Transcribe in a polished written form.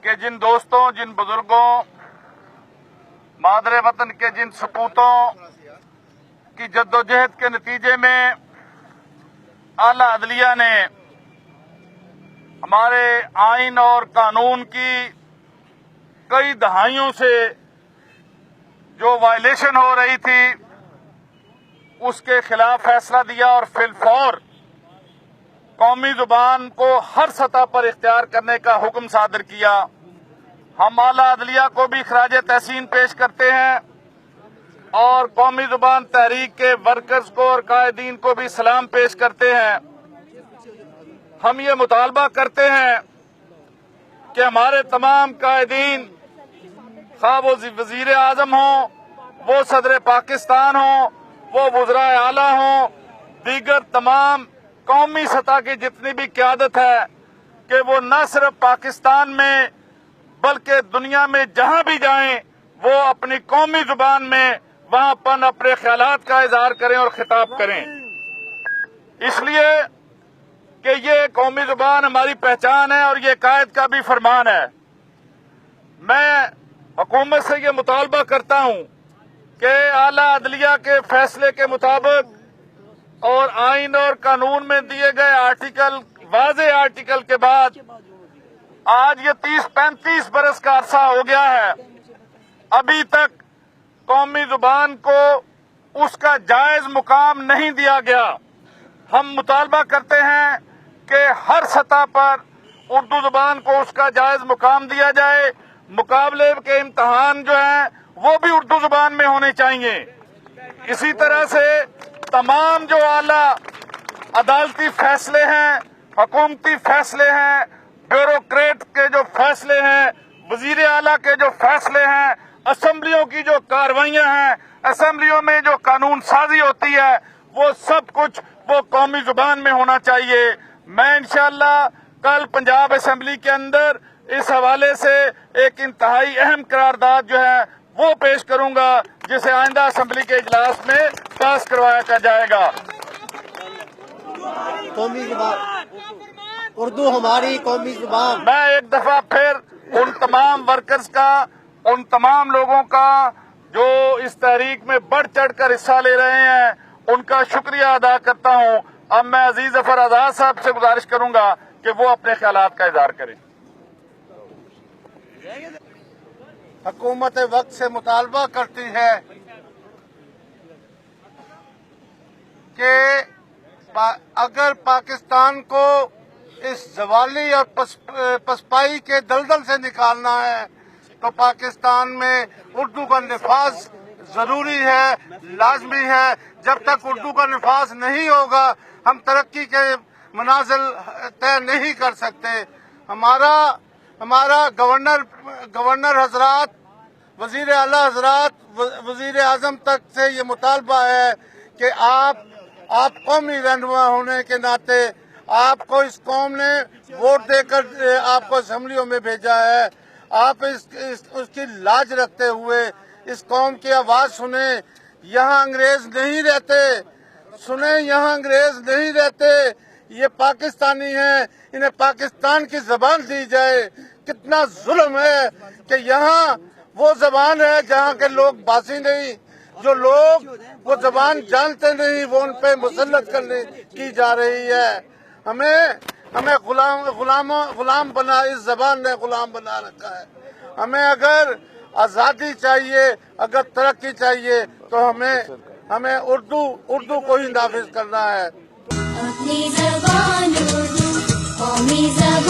कि जिन दोस्तों, जिन बुजुर्गों, मादरे वतन के जिन सपूतों की जद्दोजहद के नतीजे में आला अदलिया ने हमारे आइन और कानून की कई दहाइयों से जो वायलेशन हो रही थी उसके खिलाफ फैसला दिया और फिलफौर कौमी जुबान को हर सतह पर इख्तियार करने का हुक्म सादर किया। हम आला अदलिया को भी खराज तहसीन पेश करते हैं और कौमी जुबान तहरीक के वर्कर्स को और कायदीन को भी सलाम पेश करते हैं। हम ये मुतालबा करते हैं कि हमारे तमाम कायदीन, खा वो वजीर आजम हो, वो सदर पाकिस्तान हो, वो वज़राए आला हो, दीगर तमाम कौमी सतह की जितनी भी क़यादत है कि वो न सिर्फ पाकिस्तान में बल्कि दुनिया में जहां भी जाएं वो अपनी कौमी जुबान में वहां पर अपने ख्यालात का इजहार करें और खिताब करें। इसलिए कि ये कौमी जुबान हमारी पहचान है और ये कायद का भी फरमान है। मैं हुकूमत से ये मुतालबा करता हूं कि आला अदलिया के फैसले के मुताबिक और आइन और कानून में दिए गए आर्टिकल, वाज़े आर्टिकल के बाद आज ये 30-35 बरस का अरसा हो गया है, अभी तक कौमी जुबान को उसका जायज मुकाम नहीं दिया गया। हम मुतालबा करते हैं कि हर सतह पर उर्दू जुबान को उसका जायज मुकाम दिया जाए। मुकाबले के इम्तहान जो हैं वो भी उर्दू जुबान में होने चाहिए। इसी तरह से तमाम जो आला अदालती फैसले हैं, हुकूमती फैसले हैं, ब्यूरोक्रेट के जो फैसले हैं, वजीर आला के जो फैसले हैं, असेंबलियों की जो कार्रवाइयां हैं, असेंबलियों में जो कानून साजी होती है, वो सब कुछ वो कौमी जुबान में होना चाहिए। मैं इंशाअल्लाह कल पंजाब असेंबली के अंदर इस हवाले से एक इंतहाई अहम करारदाद जो है वो पेश करूंगा, जिसे आइंदा असेंबली के इजलास में पास करवाया जाएगा। कौमी जुबान उर्दू हमारी कौमी जुबान। मैं एक दफा फिर उन तमाम वर्कर्स का, उन तमाम लोगों का जो इस तहरीक में बढ़ चढ़ कर हिस्सा ले रहे हैं, उनका शुक्रिया अदा करता हूं। अब मैं अजीज जफर आजाद साहब से गुजारिश करूंगा कि वो अपने ख्यालात का इजहार करें। हुकूमत वक्त से मुतालबा करती है कि अगर पाकिस्तान को इस जवाली और पसपाई के दलदल से निकालना है तो पाकिस्तान में उर्दू का निफाज जरूरी है, लाजमी है। जब तक उर्दू का निफाज नहीं होगा हम तरक्की के मनाजिल तय नहीं कर सकते। हमारा गवर्नर हजरात, वजीर आला हजरात, वजीर आजम तक से ये मुतालबा है कि आप कौमी रहनुमा होने के नाते आपको इस कौम ने वोट देकर आपको असेंबलियों में भेजा है। आप उसकी लाज रखते हुए इस कौम की आवाज सुने। यहाँ अंग्रेज नहीं रहते, सुने, यहाँ अंग्रेज नहीं रहते, ये पाकिस्तानी हैं, इन्हें पाकिस्तान की जबान दी जाए। कितना जुल्म है कि यहाँ वो जबान है जहाँ के लोग बासी नहीं, जो लोग वो जबान जानते नहीं, वो उन पे मुसल्लत करने की जा रही है। हमें गुलाम बना, इस जबान ने गुलाम बना रखा है। हमें अगर आजादी चाहिए, अगर तरक्की चाहिए तो हमें उर्दू को ही नाफिज करना है। अपनी ज़बान उर्दू, कौमी ज़बान।